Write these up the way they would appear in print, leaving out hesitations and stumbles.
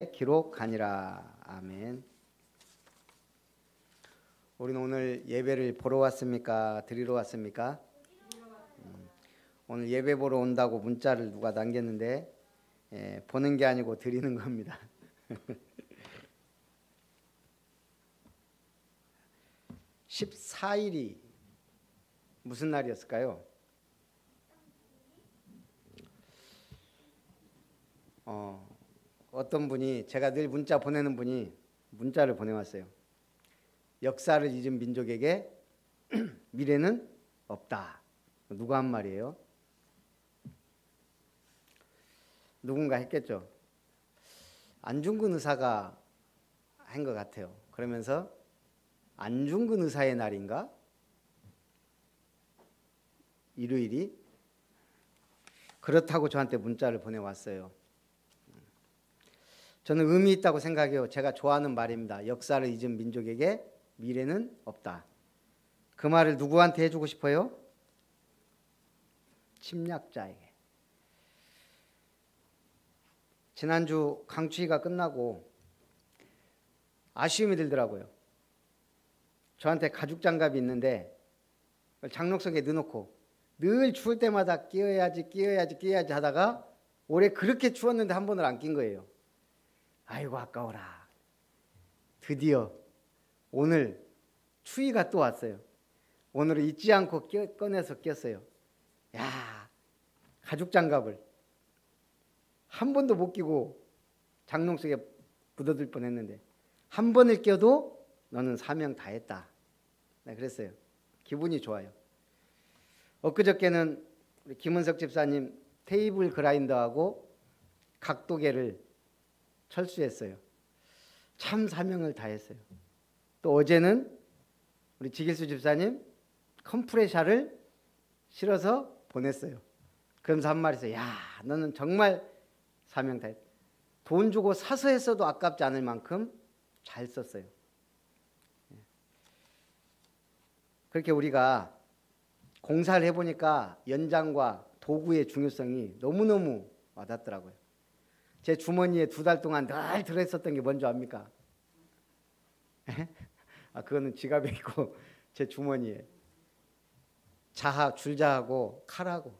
기록하니라. 아멘. 우리는 오늘 예배를 보러 왔습니까? 드리러 왔습니까? 오늘 예배 보러 온다고 문자를 누가 남겼는데 보는 게 아니고 드리는 겁니다. 14일이 무슨 날이었을까요? 어떤 분이, 제가 늘 문자 보내는 분이 문자를 보내왔어요. 역사를 잊은 민족에게 미래는 없다. 누가 한 말이에요? 누군가 했겠죠. 안중근 의사가 한 것 같아요. 그러면서 안중근 의사의 날인가? 일요일이? 그렇다고 저한테 문자를 보내왔어요. 저는 의미 있다고 생각해요. 제가 좋아하는 말입니다. 역사를 잊은 민족에게 미래는 없다. 그 말을 누구한테 해주고 싶어요? 침략자에게. 지난주 강추위가 끝나고 아쉬움이 들더라고요. 저한테 가죽 장갑이 있는데 장롱 속에 넣어놓고 늘 추울 때마다 끼워야지 하다가 올해 그렇게 추웠는데 한 번을 안 낀 거예요. 아이고 아까워라. 드디어 오늘 추위가 또 왔어요. 오늘은 잊지 않고 꺼내서 꼈어요. 야, 가죽 장갑을 한 번도 못 끼고 장롱 속에 묻어들 뻔했는데 한 번을 껴도 너는 사명 다 했다. 네, 그랬어요. 기분이 좋아요. 엊그저께는 우리 김은석 집사님 테이블 그라인더하고 각도계를 철수했어요. 참 사명을 다했어요. 또 어제는 우리 지길수 집사님 컴프레셔를 실어서 보냈어요. 그러면서 한 말 있어요. 야, 너는 정말 사명 다했다. 돈 주고 사서 했어도 아깝지 않을 만큼 잘 썼어요. 그렇게 우리가 공사를 해보니까 연장과 도구의 중요성이 너무너무 와닿더라고요. 제 주머니에 2달 동안 늘 들어있었던 게 뭔지 압니까? 그거는 지갑에 있고 제 주머니에 줄자하고 칼하고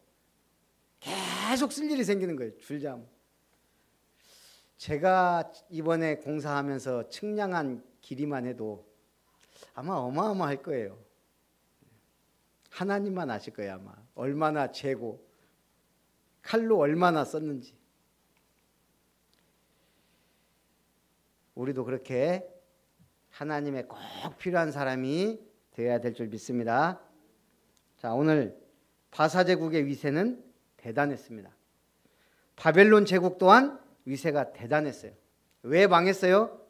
계속 쓸 일이 생기는 거예요. 줄자. 제가 이번에 공사하면서 측량한 길이만 해도 아마 어마어마할 거예요. 하나님만 아실 거예요. 아마 얼마나 재고 칼로 얼마나 썼는지. 우리도 그렇게 하나님의 꼭 필요한 사람이 되어야 될 줄 믿습니다. 자, 오늘 바사 제국의 위세는 대단했습니다. 바벨론 제국 또한 위세가 대단했어요. 왜 망했어요?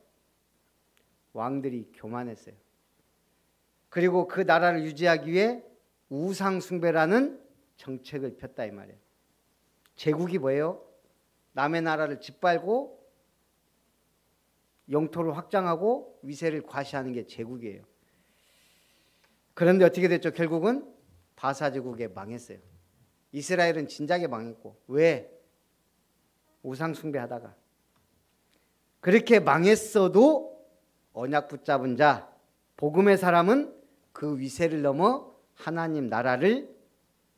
왕들이 교만했어요. 그리고 그 나라를 유지하기 위해 우상 숭배라는 정책을 폈다 이 말이에요. 제국이 뭐예요? 남의 나라를 짓밟고 영토를 확장하고 위세를 과시하는 게 제국이에요. 그런데 어떻게 됐죠? 결국은 바사 제국에 망했어요. 이스라엘은 진작에 망했고. 왜? 우상 숭배하다가. 그렇게 망했어도 언약 붙잡은 자, 복음의 사람은 그 위세를 넘어 하나님 나라를,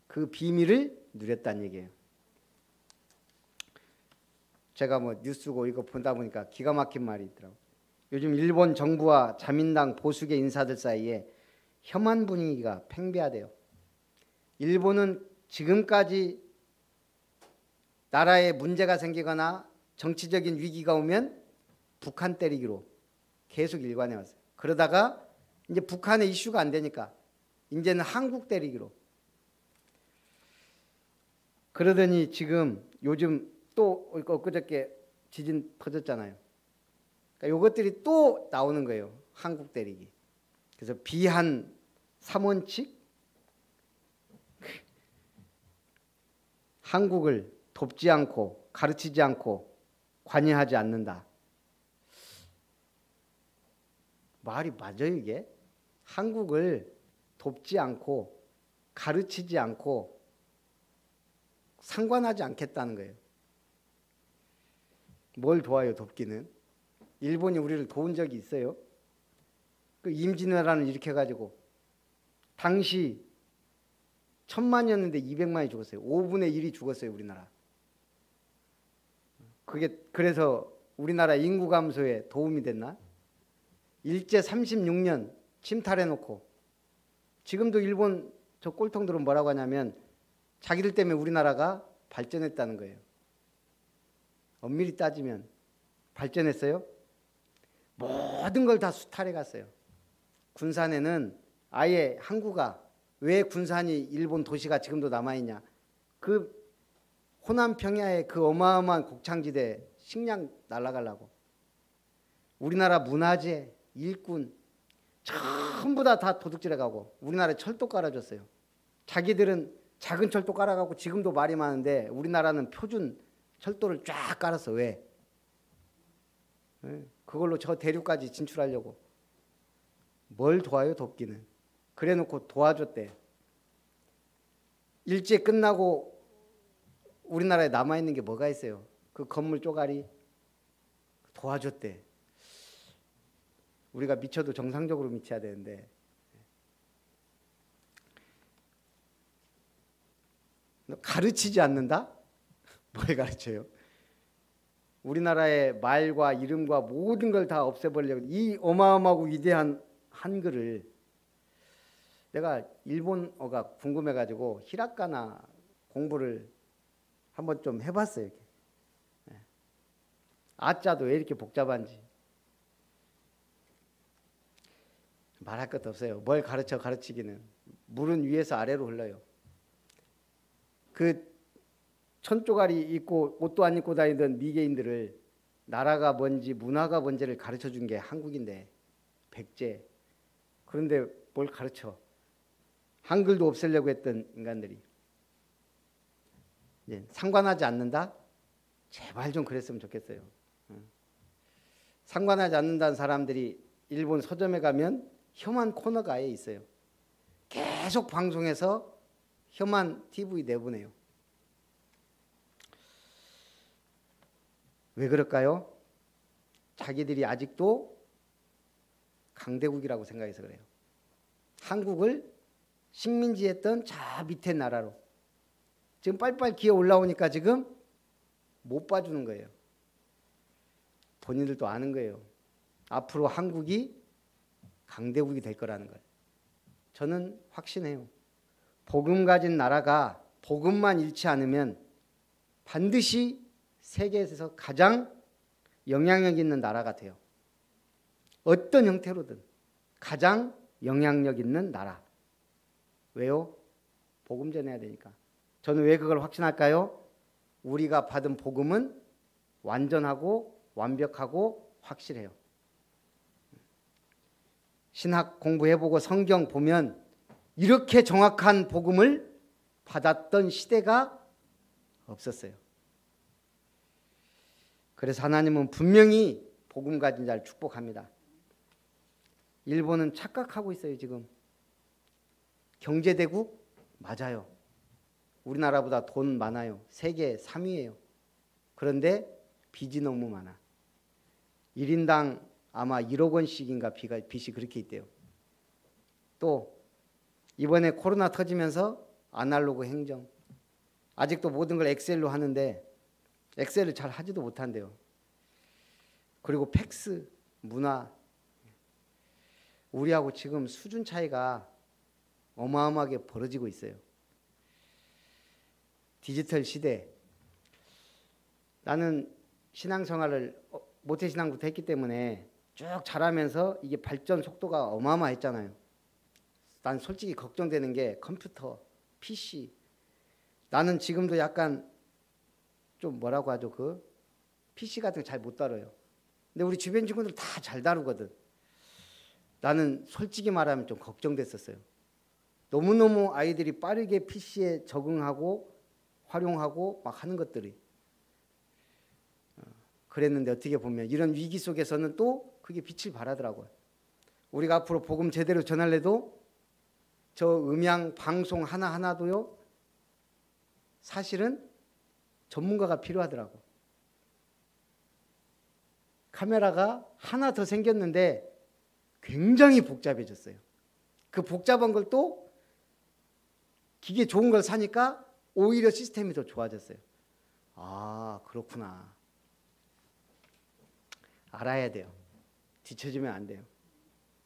그 비밀을 누렸다는 얘기예요. 제가 뉴스고 이거 보다 보니까 기가 막힌 말이 있더라고요. 요즘 일본 정부와 자민당 보수계 인사들 사이에 혐한 분위기가 팽배하대요. 일본은 지금까지 나라에 문제가 생기거나 정치적인 위기가 오면 북한 때리기로 계속 일관해 왔어요. 그러다가 이제 북한의 이슈가 안 되니까 이제는 한국 때리기로. 그러더니 지금 요즘 또 엊그저께 지진 터졌잖아요. 그러니까 이것들이 또 나오는 거예요. 한국 때리기. 그래서 비한 3원칙 한국을 돕지 않고 가르치지 않고 관여하지 않는다. 말이 맞아요 이게? 한국을 돕지 않고 가르치지 않고 상관하지 않겠다는 거예요. 뭘 도와요, 돕기는? 일본이 우리를 도운 적이 있어요? 그 임진왜란을 일으켜가지고 당시 1000만이었는데 200만이 죽었어요. 5분의 1이 죽었어요, 우리나라. 그게 그래서 우리나라 인구 감소에 도움이 됐나? 일제 36년 침탈해놓고 지금도 일본 저 꼴통들은 뭐라고 하냐면 자기들 때문에 우리나라가 발전했다는 거예요. 엄밀히 따지면 발전했어요? 모든 걸 다 수탈해 갔어요. 군산에는 아예 항구가, 왜 군산이 일본 도시가 지금도 남아있냐, 그 호남 평야의 그 어마어마한 곡창지대 식량 날아가려고 우리나라 문화재, 일꾼 전부 다 도둑질해 가고 우리나라에 철도 깔아줬어요. 자기들은 작은 철도 깔아가고 지금도 말이 많은데 우리나라는 표준 철도를 쫙 깔았어. 왜? 그걸로 저 대륙까지 진출하려고. 뭘 도와요, 돕기는? 그래놓고 도와줬대. 일제 끝나고 우리나라에 남아있는 게 뭐가 있어요? 그 건물 쪼가리 도와줬대. 우리가 미쳐도 정상적으로 미쳐야 되는데 가르치지 않는다? 뭘 가르쳐요? 우리나라의 말과 이름과 모든 걸 다 없애버리려고 이 어마어마하고 위대한 한글을. 내가 일본어가 궁금해가지고 히라카나 공부를 한번 좀 해봤어요. 이렇게. 아자도 왜 이렇게 복잡한지. 말할 것도 없어요. 뭘 가르치기는. 물은 위에서 아래로 흘러요. 그 천조가리 입고 옷도 안 입고 다니던 미개인들을 나라가 뭔지 문화가 뭔지를 가르쳐준 게 한국인데 백제. 그런데 뭘 가르쳐. 한글도 없애려고 했던 인간들이. 상관하지 않는다? 제발 좀 그랬으면 좋겠어요. 상관하지 않는다는 사람들이 일본 서점에 가면 혐한 코너가 아예 있어요. 계속 방송에서 혐한 TV 내보내요. 왜 그럴까요? 자기들이 아직도 강대국이라고 생각해서 그래요. 한국을 식민지했던 저 밑에 나라로 지금 빨리빨리 기어 올라오니까 지금 못 봐주는 거예요. 본인들도 아는 거예요. 앞으로 한국이 강대국이 될 거라는 걸. 저는 확신해요. 복음 가진 나라가 복음만 잃지 않으면 반드시 세계에서 가장 영향력 있는 나라가 돼요. 어떤 형태로든 가장 영향력 있는 나라. 왜요? 복음 전해야 되니까. 저는 왜 그걸 확신할까요? 우리가 받은 복음은 완전하고 완벽하고 확실해요. 신학 공부해보고 성경 보면 이렇게 정확한 복음을 받았던 시대가 없었어요. 그래서 하나님은 분명히 복음 가진 자를 축복합니다. 일본은 착각하고 있어요. 지금 경제대국 맞아요. 우리나라보다 돈 많아요. 세계 3위예요. 그런데 빚이 너무 많아. 1인당 아마 1억 원씩인가 빚이 그렇게 있대요. 또 이번에 코로나 터지면서 아날로그 행정. 아직도 모든 걸 엑셀로 하는데 엑셀을 잘 하지도 못한대요. 그리고 팩스 문화. 우리하고 지금 수준 차이가 어마어마하게 벌어지고 있어요. 디지털 시대. 나는 신앙생활을 모태신앙부터 했기 때문에 쭉 자라면서 이게 발전 속도가 어마어마했잖아요. 난 솔직히 걱정되는 게 컴퓨터, PC. 나는 지금도 약간 좀 뭐라고 하죠? 그 PC 같은 거 잘 못 다뤄요. 근데 우리 주변 친구들 다 잘 다루거든. 나는 솔직히 말하면 좀 걱정됐었어요. 너무너무 아이들이 빠르게 PC에 적응하고 활용하고 막 하는 것들이. 그랬는데 어떻게 보면 이런 위기 속에서는 또 그게 빛을 발하더라고요. 우리가 앞으로 복음 제대로 전하려도 저 음향 방송 하나하나도요, 사실은 전문가가 필요하더라고. 카메라가 하나 더 생겼는데 굉장히 복잡해졌어요. 그 복잡한 걸 또 기계 좋은 걸 사니까 오히려 시스템이 더 좋아졌어요. 아, 그렇구나. 알아야 돼요. 뒤처지면 안 돼요.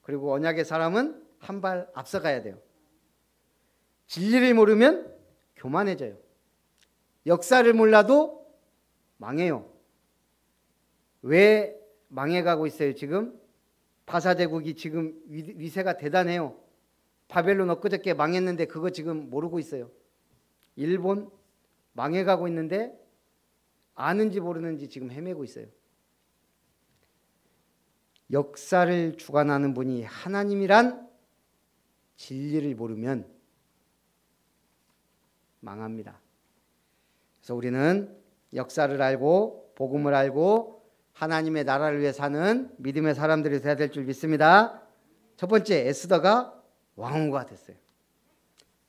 그리고 언약의 사람은 한 발 앞서가야 돼요. 진리를 모르면 교만해져요. 역사를 몰라도 망해요. 왜 망해가고 있어요? 지금 바사제국이 지금 위세가 대단해요. 바벨론 엊그저께 망했는데 그거 지금 모르고 있어요. 일본 망해가고 있는데 아는지 모르는지 지금 헤매고 있어요. 역사를 주관하는 분이 하나님이란 진리를 모르면 망합니다. 그래서 우리는 역사를 알고 복음을 알고 하나님의 나라를 위해 사는 믿음의 사람들이 되어야 될 줄 믿습니다. 첫 번째, 에스더가 왕후가 됐어요.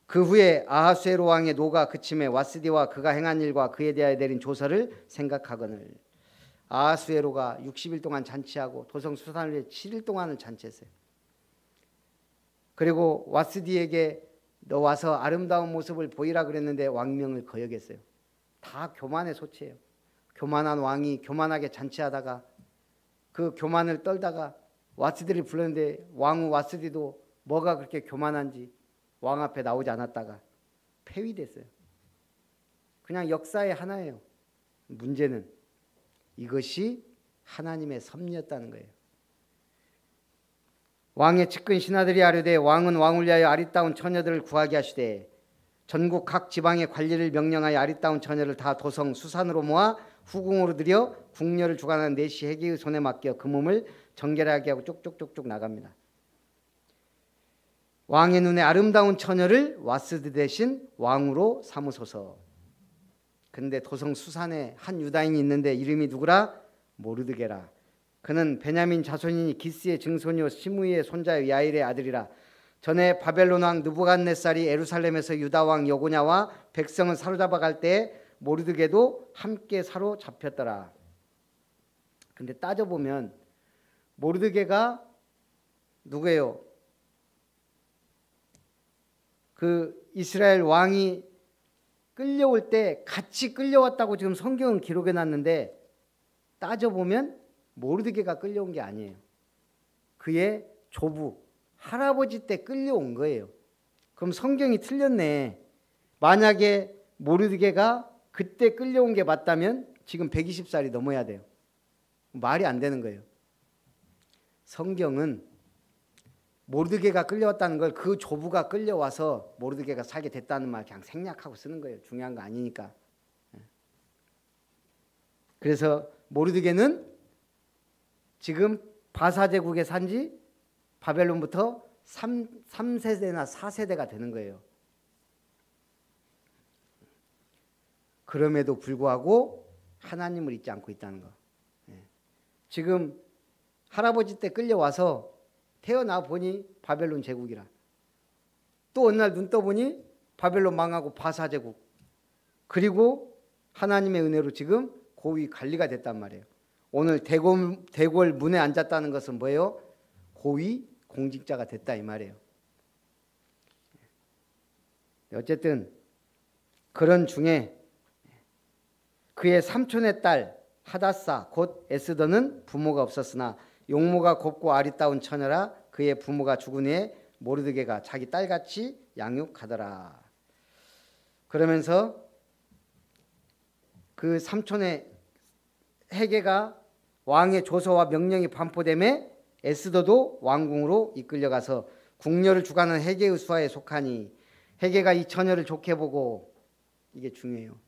그 후에 아하수에로 왕의 노가 그침에 와스디와 그가 행한 일과 그에 대하여 내린 조서를 생각하거늘. 아하수에로가 60일 동안 잔치하고 도성 수산을 위해 7일 동안을 잔치했어요. 그리고 와스디에게 너 와서 아름다운 모습을 보이라 그랬는데 왕명을 거역했어요. 다 교만의 소치예요. 교만한 왕이 교만하게 잔치하다가 그 교만을 떨다가 와스디를 불렀는데 왕후 와스디도 뭐가 그렇게 교만한지 왕 앞에 나오지 않았다가 폐위됐어요. 그냥 역사의 하나예요. 문제는 이것이 하나님의 섭리였다는 거예요. 왕의 측근 신하들이 아뢰되 왕은 왕을 위하여 아리따운 처녀들을 구하게 하시되 전국 각 지방의 관리를 명령하여 아리따운 처녀를 다 도성 수산으로 모아 후궁으로 들여 궁녀를 주관하는 내시 해계의 손에 맡겨 그 몸을 정결하게 하고 쪽쪽쪽쪽 나갑니다. 왕의 눈에 아름다운 처녀를 와스디 대신 왕으로 삼으소서. 그런데 도성 수산에 한 유다인이 있는데 이름이 누구라? 모르드게라. 그는 베냐민 자손이니 기스의 증손이요 시므이의 손자요 야일의 아들이라. 전에 바벨론 왕 느부갓네살이 예루살렘에서 유다 왕 여고냐와 백성을 사로잡아 갈 때 모르드게도 함께 사로잡혔더라. 근데 따져보면 모르드게가 누구예요? 그 이스라엘 왕이 끌려올 때 같이 끌려왔다고 지금 성경은 기록해 놨는데 따져보면 모르드게가 끌려온 게 아니에요. 그의 조부, 할아버지 때 끌려온 거예요. 그럼 성경이 틀렸네. 만약에 모르드게가 그때 끌려온 게 맞다면 지금 120살이 넘어야 돼요. 말이 안 되는 거예요. 성경은 모르드게가 끌려왔다는 걸 그 조부가 끌려와서 모르드게가 살게 됐다는 말 그냥 생략하고 쓰는 거예요. 중요한 거 아니니까. 그래서 모르드게는 지금 바사제국에 산지 바벨론부터 3세대나 4세대가 되는 거예요. 그럼에도 불구하고 하나님을 잊지 않고 있다는 거. 지금 할아버지 때 끌려와서 태어나 보니 바벨론 제국이라. 또 어느 날 눈 떠보니 바벨론 망하고 바사제국. 그리고 하나님의 은혜로 지금 고위 관리가 됐단 말이에요. 오늘 대궐 문에 앉았다는 것은 뭐예요? 고위 공직자가 됐다 이 말이에요. 어쨌든 그런 중에 그의 삼촌의 딸 하다사 곧 에스더는 부모가 없었으나 용모가 곱고 아리따운 처녀라. 그의 부모가 죽은 후에 모르드게가 자기 딸같이 양육하더라. 그러면서 그 삼촌의 해계가 왕의 조서와 명령이 반포됨에 에스더도 왕궁으로 이끌려가서 궁녀를 주관하는 해계의 수하에 속하니 해계가 이 처녀를 좋게 보고, 이게 중요해요.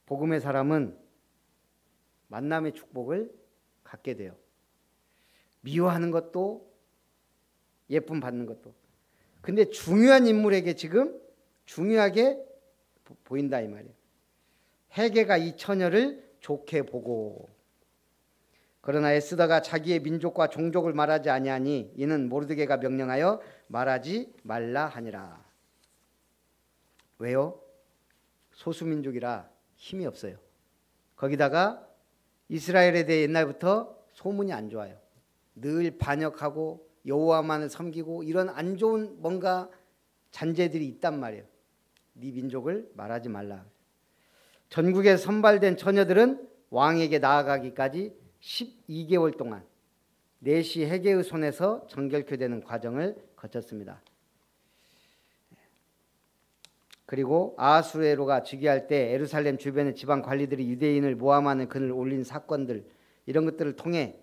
복음의 사람은 만남의 축복을 갖게 돼요. 미워하는 것도 예쁨 받는 것도. 근데 중요한 인물에게 지금 중요하게 보인다 이 말이에요. 해계가 이 처녀를 좋게 보고. 그러나 에스더가 자기의 민족과 종족을 말하지 아니하니 이는 모르드게가 명령하여 말하지 말라 하니라. 왜요? 소수민족이라 힘이 없어요. 거기다가 이스라엘에 대해 옛날부터 소문이 안 좋아요. 늘 반역하고 여호와만을 섬기고 이런 안 좋은 뭔가 잔재들이 있단 말이에요. 네 민족을 말하지 말라. 전국에 선발된 처녀들은 왕에게 나아가기까지 12개월 동안 내시 헤게의 손에서 정결케 되는 과정을 거쳤습니다. 그리고 아하수에로가 즉위할 때 예루살렘 주변의 지방 관리들이 유대인을 모함하는 그늘 올린 사건들, 이런 것들을 통해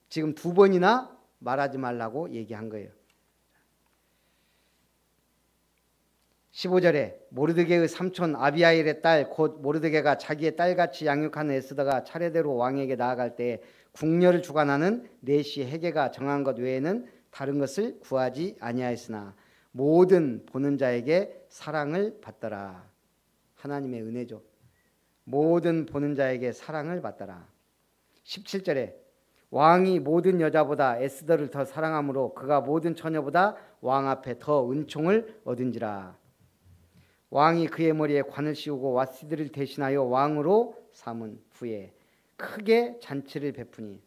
지금 2번이나 말하지 말라고 얘기한 거예요. 15절에 모르드게의 삼촌 아비하일의 딸 곧 모르드게가 자기의 딸같이 양육하는 에스더가 차례대로 왕에게 나아갈 때 궁녀를 주관하는 내시 헤게가 정한 것 외에는 다른 것을 구하지 아니하였으나 모든 보는 자에게 사랑을 받더라. 하나님의 은혜죠. 모든 보는 자에게 사랑을 받더라. 17절에 왕이 모든 여자보다 에스더를 더 사랑하므로 그가 모든 처녀보다 왕 앞에 더 은총을 얻은지라. 왕이 그의 머리에 관을 씌우고 왓시드를 대신하여 왕으로 삼은 후에 크게 잔치를 베푸니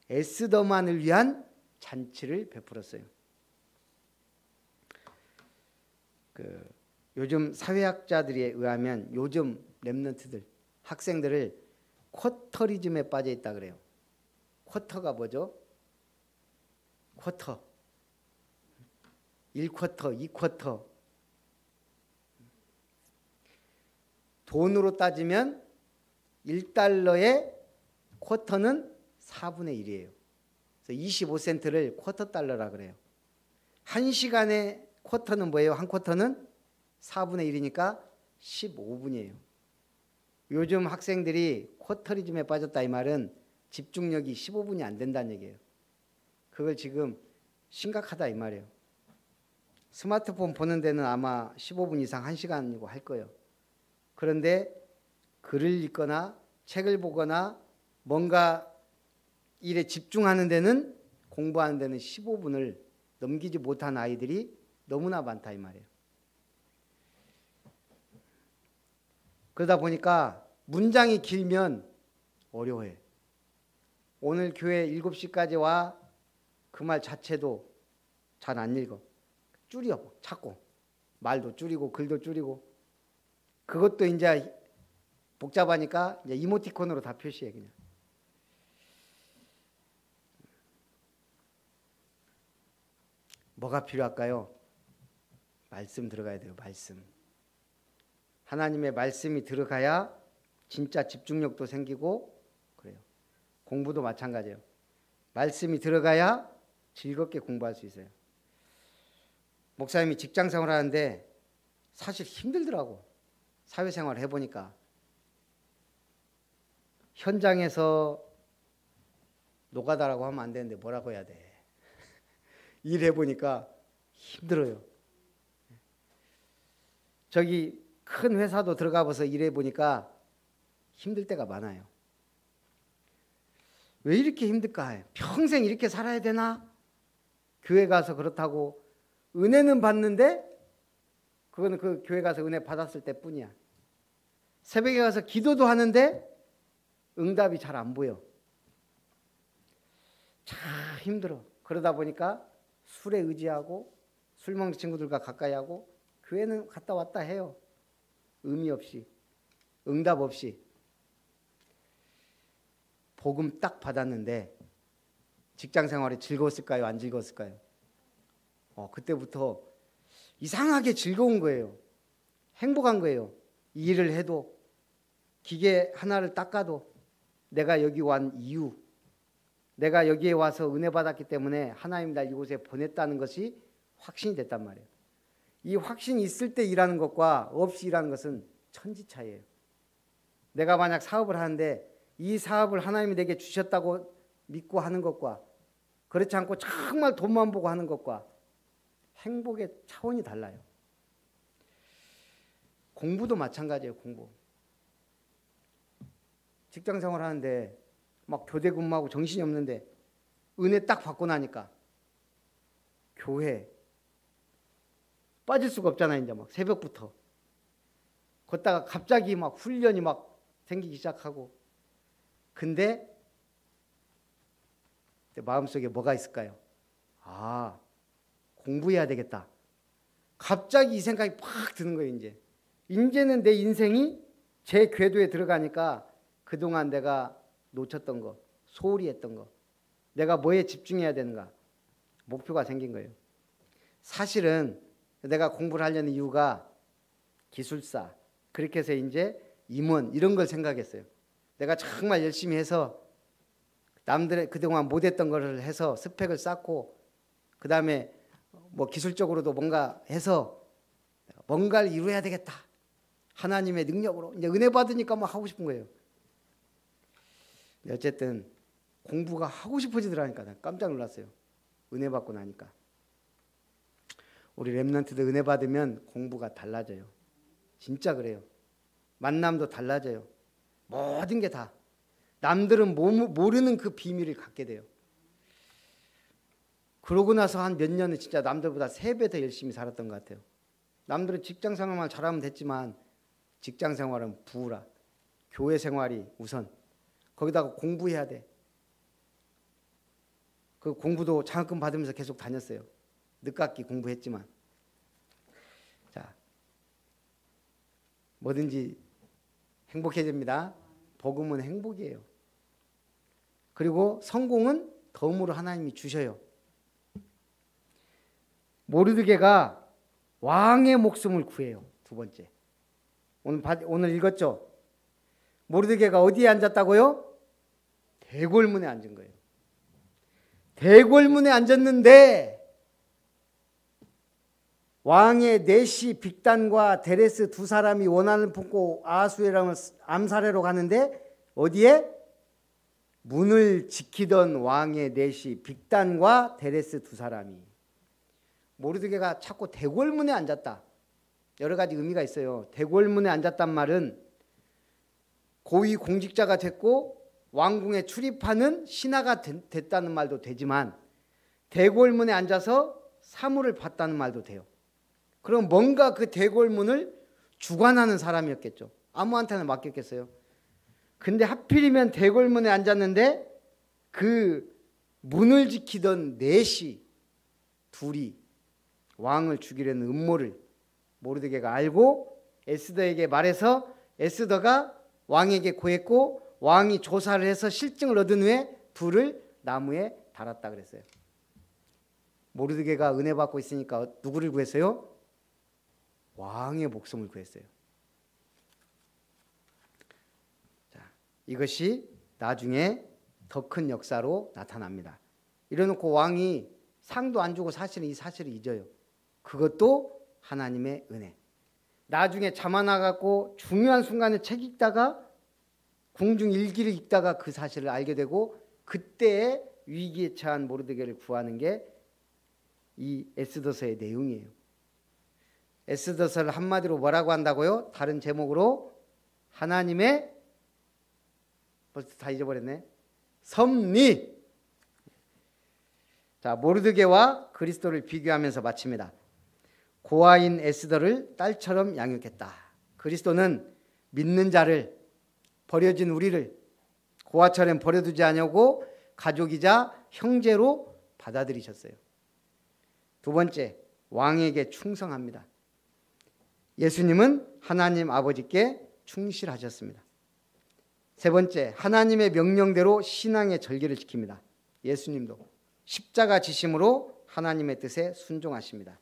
에스더만을 위한 잔치를 베풀었어요. 요즘 사회학자들에 의하면 요즘 랩런트들, 학생들을 쿼터리즘에 빠져 있다 그래요. 쿼터가 뭐죠? 쿼터. 1쿼터, 2쿼터. 돈으로 따지면 1달러의 쿼터는 4분의 1이에요. 그래서 25센트를 쿼터 달러라 그래요. 1시간의 쿼터는 뭐예요? 한 쿼터는 4분의 1이니까 15분이에요. 요즘 학생들이 쿼터리즘에 빠졌다 이 말은 집중력이 15분이 안 된다는 얘기예요. 그걸 지금 심각하다 이 말이에요. 스마트폰 보는 데는 아마 15분 이상 1시간이고 할 거예요. 그런데 글을 읽거나 책을 보거나 뭔가 일에 집중하는 데는, 공부하는 데는 15분을 넘기지 못한 아이들이 너무나 많다 이 말이에요. 그러다 보니까 문장이 길면 어려워해. 오늘 교회 7시까지 와, 그 말 자체도 잘 안 읽어. 줄여 자꾸. 말도 줄이고 글도 줄이고. 그것도 이제 복잡하니까 이제 이모티콘으로 다 표시해 그냥. 뭐가 필요할까요? 말씀 들어가야 돼요. 말씀. 하나님의 말씀이 들어가야 진짜 집중력도 생기고 그래요. 공부도 마찬가지예요. 말씀이 들어가야 즐겁게 공부할 수 있어요. 목사님이 직장생활 하는데 사실 힘들더라고. 사회생활을 해보니까. 현장에서 노가다라고 하면 안 되는데 뭐라고 해야 돼. 일해보니까 힘들어요. 저기 큰 회사도 들어가 봐서 일해보니까 힘들 때가 많아요. 왜 이렇게 힘들까? 평생 이렇게 살아야 되나? 교회 가서 그렇다고 은혜는 받는데 그거는 그 교회 가서 은혜 받았을 때뿐이야. 새벽에 가서 기도도 하는데 응답이 잘 안 보여. 참 힘들어. 그러다 보니까 술에 의지하고 술 먹는 친구들과 가까이 하고 교회는 갔다 왔다 해요. 의미 없이, 응답 없이. 복음 딱 받았는데 직장 생활이 즐거웠을까요? 안 즐거웠을까요? 그때부터 이상하게 즐거운 거예요. 행복한 거예요. 이 일을 해도, 기계 하나를 닦아도, 내가 여기 온 이유, 내가 여기에 와서 은혜 받았기 때문에 하나님 날 이곳에 보냈다는 것이 확신이 됐단 말이에요. 이 확신이 있을 때 일하는 것과 없이 일하는 것은 천지차이예요. 내가 만약 사업을 하는데 이 사업을 하나님이 내게 주셨다고 믿고 하는 것과 그렇지 않고 정말 돈만 보고 하는 것과 행복의 차원이 달라요. 공부도 마찬가지예요. 공부. 직장생활 하는데 막 교대 근무하고 정신이 없는데 은혜 딱 받고 나니까 교회 빠질 수가 없잖아요. 이제 막 새벽부터 걷다가 갑자기 막 훈련이 막 생기기 시작하고 근데 마음속에 뭐가 있을까요? 공부해야 되겠다. 갑자기 이 생각이 팍 드는 거예요. 이제는 내 인생이 제 궤도에 들어가니까 그동안 내가 놓쳤던 거, 소홀히 했던 거, 내가 뭐에 집중해야 되는가, 목표가 생긴 거예요. 사실은 내가 공부를 하려는 이유가 기술사, 그렇게 해서 이제 임원 이런 걸 생각했어요. 내가 정말 열심히 해서 남들의 그동안 못했던 것을 해서 스펙을 쌓고, 그 다음에 뭐 기술적으로도 뭔가 해서 뭔가를 이루어야 되겠다. 하나님의 능력으로 이제 은혜 받으니까 뭐 하고 싶은 거예요. 어쨌든 공부가 하고 싶어지더라니까. 난 깜짝 놀랐어요. 은혜 받고 나니까. 우리 렘넌트들 은혜 받으면 공부가 달라져요. 진짜 그래요. 만남도 달라져요. 모든 게 다. 남들은 모르는 그 비밀을 갖게 돼요. 그러고 나서 한 몇 년은 진짜 남들보다 3배 더 열심히 살았던 것 같아요. 남들은 직장 생활만 잘하면 됐지만 직장 생활은 부우라. 교회 생활이 우선. 거기다가 공부해야 돼. 그 공부도 장학금 받으면서 계속 다녔어요. 늦깎이 공부했지만. 자, 뭐든지 행복해집니다. 복음은 행복이에요. 그리고 성공은 덤으로 하나님이 주셔요. 모르드게가 왕의 목숨을 구해요. 두 번째. 오늘 읽었죠? 모르드게가 어디에 앉았다고요? 대궐문에 앉은 거예요. 대궐문에 앉았는데 왕의 내시 빅단과 데레스 두 사람이 원한을 품고 아하수에랑을 암살하러 가는데 어디에? 문을 지키던 왕의 내시 빅단과 데레스 두 사람이. 모르드게가 자꾸 대궐문에 앉았다. 여러 가지 의미가 있어요. 대궐문에 앉았단 말은 고위 공직자가 됐고 왕궁에 출입하는 신하가 됐다는 말도 되지만 대궐문에 앉아서 사물을 봤다는 말도 돼요. 그럼 뭔가 그 대궐문을 주관하는 사람이었겠죠. 아무한테나 맡겼겠어요. 근데 하필이면 대궐문에 앉았는데 그 문을 지키던 넷이 둘이 왕을 죽이려는 음모를 모르드게가 알고 에스더에게 말해서 에스더가 왕에게 고했고 왕이 조사를 해서 실증을 얻은 후에 둘을 나무에 달았다 그랬어요. 모르드게가 은혜 받고 있으니까 누구를 구했어요? 왕의 목숨을 구했어요. 자, 이것이 나중에 더 큰 역사로 나타납니다. 이래놓고 왕이 상도 안 주고 사실은 이 사실을 잊어요. 그것도 하나님의 은혜. 나중에 자만하갖고 중요한 순간에 책 읽다가 궁중 일기를 읽다가 그 사실을 알게 되고 그때의 위기에 처한 모르드게를 구하는 게 이 에스더서의 내용이에요. 에스더서를 한마디로 뭐라고 한다고요? 다른 제목으로 하나님의, 벌써 다 잊어버렸네, 섭리. 자, 모르드게와 그리스도를 비교하면서 마칩니다. 고아인 에스더를 딸처럼 양육했다. 그리스도는 믿는 자를, 버려진 우리를 고아처럼 버려두지 않으고 가족이자 형제로 받아들이셨어요. 두 번째, 왕에게 충성합니다. 예수님은 하나님 아버지께 충실하셨습니다. 세 번째, 하나님의 명령대로 신앙의 절개를 지킵니다. 예수님도 십자가 지심으로 하나님의 뜻에 순종하십니다.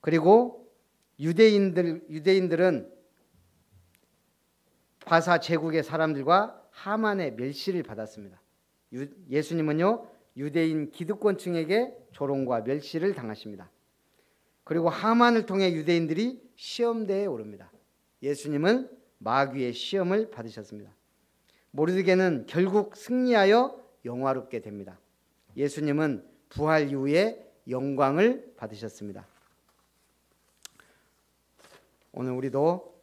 그리고 유대인들은 바사 제국의 사람들과 하만의 멸시를 받았습니다. 예수님은요, 유대인 기득권층에게 조롱과 멸시를 당하십니다. 그리고 하만을 통해 유대인들이 시험대에 오릅니다. 예수님은 마귀의 시험을 받으셨습니다. 모르드게는 결국 승리하여 영화롭게 됩니다. 예수님은 부활 이후에 영광을 받으셨습니다. 오늘 우리도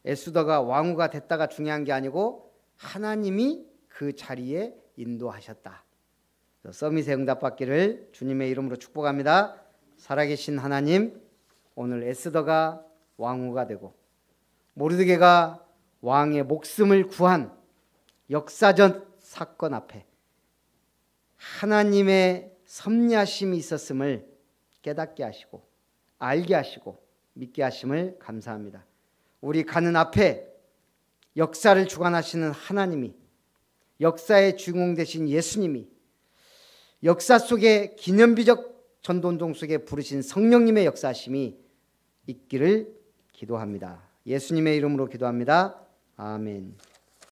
에스더가 왕후가 됐다가 중요한 게 아니고 하나님이 그 자리에 인도하셨다. 서밋의 응답받기를 주님의 이름으로 축복합니다. 살아계신 하나님, 오늘 에스더가 왕후가 되고 모르드게가 왕의 목숨을 구한 역사적 사건 앞에 하나님의 섭리하심이 있었음을 깨닫게 하시고 알게 하시고 믿게 하심을 감사합니다. 우리 가는 앞에 역사를 주관하시는 하나님이, 역사의 주인공 되신 예수님이, 역사 속에 기념비적 전도운동 속에 부르신 성령님의 역사하심이 있기를 기도합니다. 예수님의 이름으로 기도합니다. 아멘.